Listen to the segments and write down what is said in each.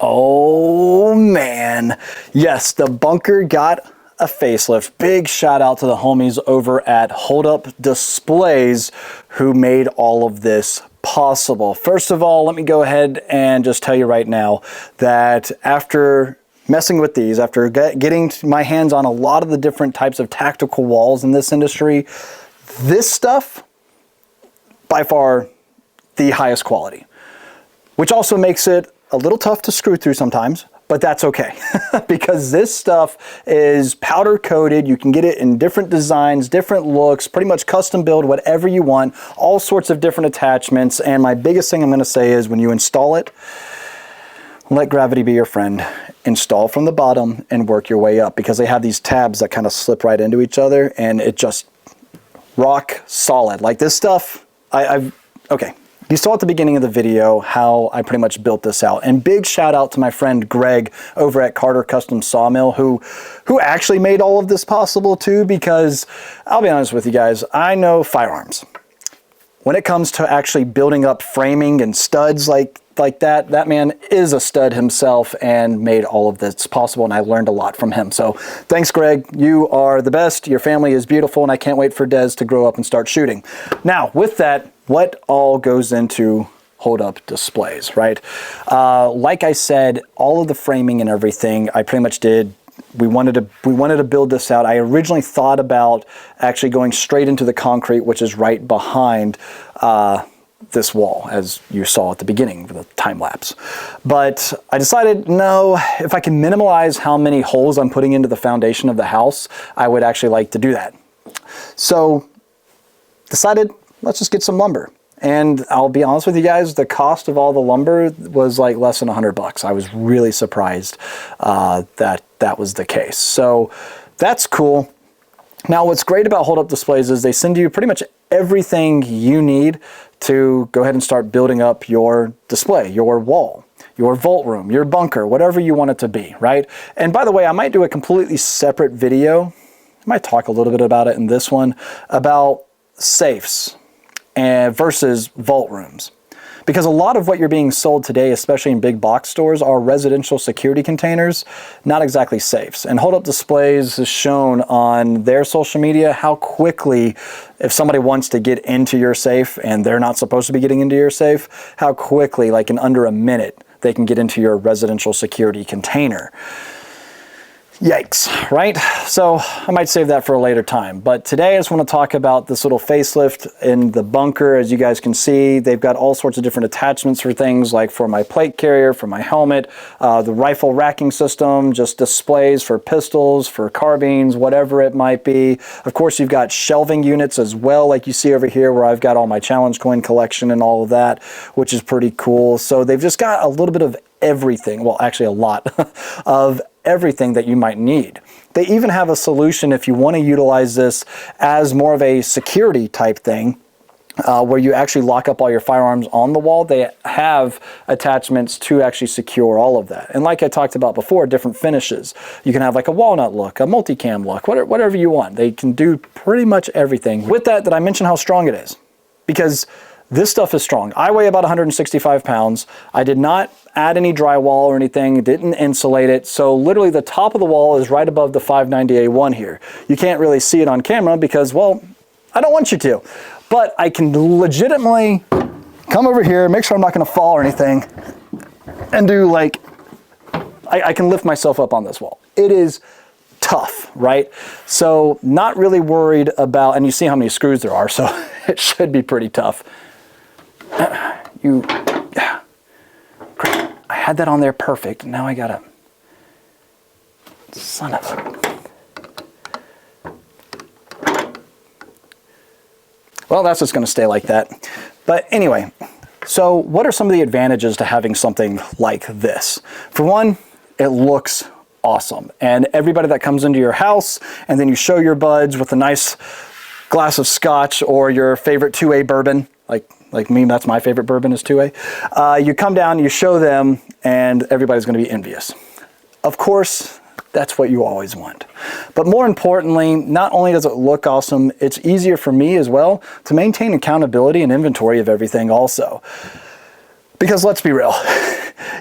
Oh man, yes, the bunker got a facelift. Big shout out to the homies over at Hold Up Displays who made all of this possible. First of all, let me go ahead and just tell you right now that after messing with these, after getting my hands on a lot of the different types of tactical walls in this industry, this stuff, by far the highest quality, which also makes it a little tough to screw through sometimes, but that's okay because this stuff is powder coated. You can get it in different designs, different looks, pretty much custom build, whatever you want, all sorts of different attachments. And my biggest thing I'm going to say is when you install it, let gravity be your friend. Install from the bottom and work your way up, because they have these tabs that kind of slip right into each other and it just rock solid. Like this stuff, okay. You saw at the beginning of the video how I pretty much built this out. And big shout out to my friend Greg over at Carter Custom Sawmill who actually made all of this possible too, because I'll be honest with you guys, I know firearms. When it comes to actually building up framing and studs like that, that man is a stud himself and made all of this possible, and I learned a lot from him. So thanks, Greg. You are the best. Your family is beautiful, and I can't wait for Dez to grow up and start shooting. Now, with that, what all goes into Hold Up Displays, right? Like I said, all of the framing and everything, I pretty much did. We wanted to build this out. I originally thought about actually going straight into the concrete, which is right behind this wall, as you saw at the beginning of the time lapse. But I decided, no, if I can minimize how many holes I'm putting into the foundation of the house, I would actually like to do that. So decided, let's just get some lumber. And I'll be honest with you guys, the cost of all the lumber was like less than $100. I was really surprised that was the case. So that's cool. Now, what's great about Hold Up Displays is they send you pretty much everything you need to go ahead and start building up your display, your wall, your vault room, your bunker, whatever you want it to be, right? And by the way, I might do a completely separate video. I might talk a little bit about it in this one, about safes and versus vault rooms. Because a lot of what you're being sold today, especially in big box stores, are residential security containers, not exactly safes. And Hold Up Displays has shown on their social media how quickly, if somebody wants to get into your safe and they're not supposed to be getting into your safe, how quickly, like in under a minute, they can get into your residential security container. Yikes, right? So I might save that for a later time. But today I just want to talk about this little facelift in the bunker. As you guys can see, they've got all sorts of different attachments for things like for my plate carrier, for my helmet, the rifle racking system, just displays for pistols, for carbines, whatever it might be. Of course, you've got shelving units as well, like you see over here where I've got all my challenge coin collection and all of that, which is pretty cool. So they've just got a little bit of everything. Well, actually a lot of everything that you might need. They even have a solution if you want to utilize this as more of a security type thing, where you actually lock up all your firearms on the wall. They have attachments to actually secure all of that. And like I talked about before, different finishes. You can have like a walnut look, a multicam look, whatever you want. They can do pretty much everything. With that, did I mention how strong it is? Because this stuff is strong. I weigh about 165 pounds. I did not add any drywall or anything, didn't insulate it. So literally the top of the wall is right above the 590A1 here. You can't really see it on camera because, well, I don't want you to. But I can legitimately come over here, make sure I'm not gonna fall or anything, and do like, I can lift myself up on this wall. It is tough, right? So not really worried about, and you see how many screws there are, so it should be pretty tough. Crap, I had that on there perfect. Now I gotta, son of a. Well, that's just gonna stay like that. But anyway, so what are some of the advantages to having something like this? For one, it looks awesome. And everybody that comes into your house and then you show your buds with a nice glass of scotch or your favorite 2A bourbon, like me, that's my favorite bourbon is 2A. You come down, you show them, and everybody's going to be envious. Of course, that's what you always want. But more importantly, not only does it look awesome, it's easier for me as well to maintain accountability and inventory of everything also. Because let's be real,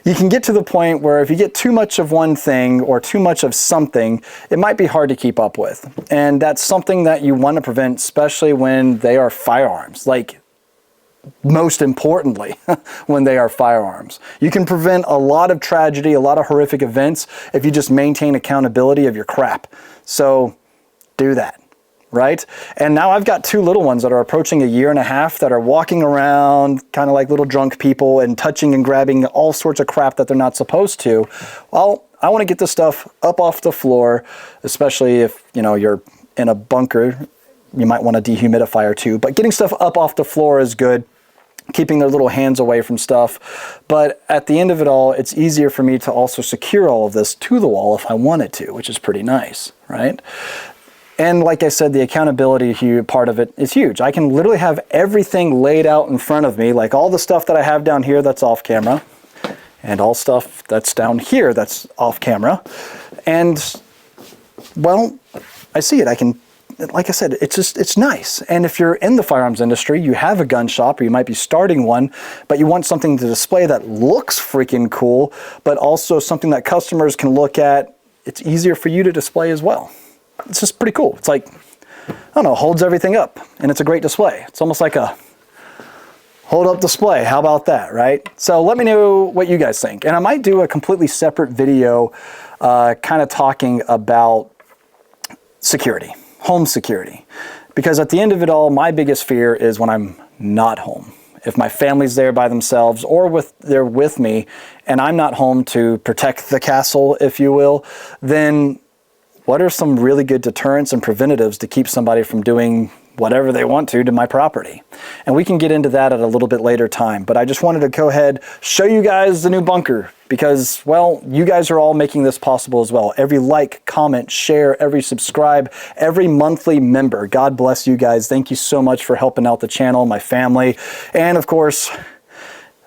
you can get to the point where if you get too much of one thing or too much of something, it might be hard to keep up with. And that's something that you want to prevent, especially when they are firearms. Like, most importantly, when they are firearms. You can prevent a lot of tragedy, a lot of horrific events if you just maintain accountability of your crap. So do that, right? And now I've got 2 little ones that are approaching 1.5 years that are walking around kind of like little drunk people and touching and grabbing all sorts of crap that they're not supposed to. Well, I want to get this stuff up off the floor, especially if, you know, you're in a bunker. You might want a dehumidifier too, but getting stuff up off the floor is good. Keeping their little hands away from stuff. But at the end of it all, it's easier for me to also secure all of this to the wall if I wanted to, which is pretty nice, right? And like I said, the accountability part of it is huge. I can literally have everything laid out in front of me, like all the stuff that I have down here that's off camera, and all stuff that's down here that's off camera. And, well, I see it. I can, like I said, it's nice. And if you're in the firearms industry, you have a gun shop or you might be starting one, but you want something to display that looks freaking cool, but also something that customers can look at, it's easier for you to display as well. It's just pretty cool. It's like, I don't know, holds everything up and it's a great display. It's almost like a hold up display. How about that, right? So let me know what you guys think. And I might do a completely separate video kind of talking about security. Home security. Because at the end of it all, my biggest fear is when I'm not home. If my family's there by themselves or they're with me and I'm not home to protect the castle, if you will, then what are some really good deterrents and preventatives to keep somebody from doing whatever they want to my property? And we can get into that at a little bit later time. But I just wanted to go ahead, show you guys the new bunker because, well, you guys are all making this possible as well. Every like, comment, share, every subscribe, every monthly member. God bless you guys. Thank you so much for helping out the channel, my family. And of course,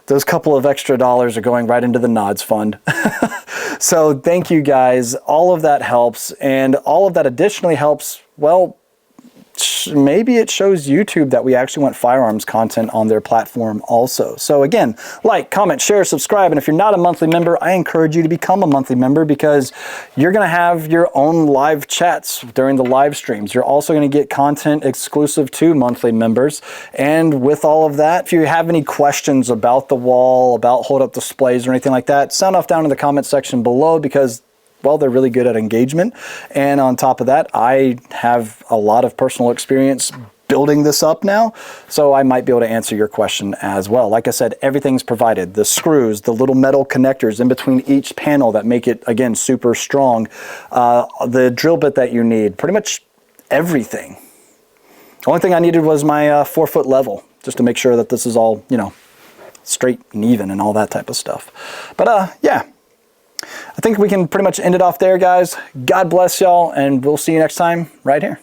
those couple of extra dollars are going right into the Nods Fund. So thank you guys. All of that helps. And all of that additionally helps, well, maybe it shows YouTube that we actually want firearms content on their platform also. So again, like, comment, share, subscribe. And if you're not a monthly member, I encourage you to become a monthly member because you're going to have your own live chats during the live streams. You're also going to get content exclusive to monthly members. And with all of that, if you have any questions about the wall, about hold up displays or anything like that, sound off down in the comment section below because, well, they're really good at engagement. And on top of that, I have a lot of personal experience building this up now, so I might be able to answer your question as well. Like I said, everything's provided. The screws, the little metal connectors in between each panel that make it, again, super strong. The drill bit that you need, pretty much everything. The only thing I needed was my 4-foot level, just to make sure that this is all, you know, straight and even and all that type of stuff. But yeah. I think we can pretty much end it off there, guys. God bless y'all, and we'll see you next time right here.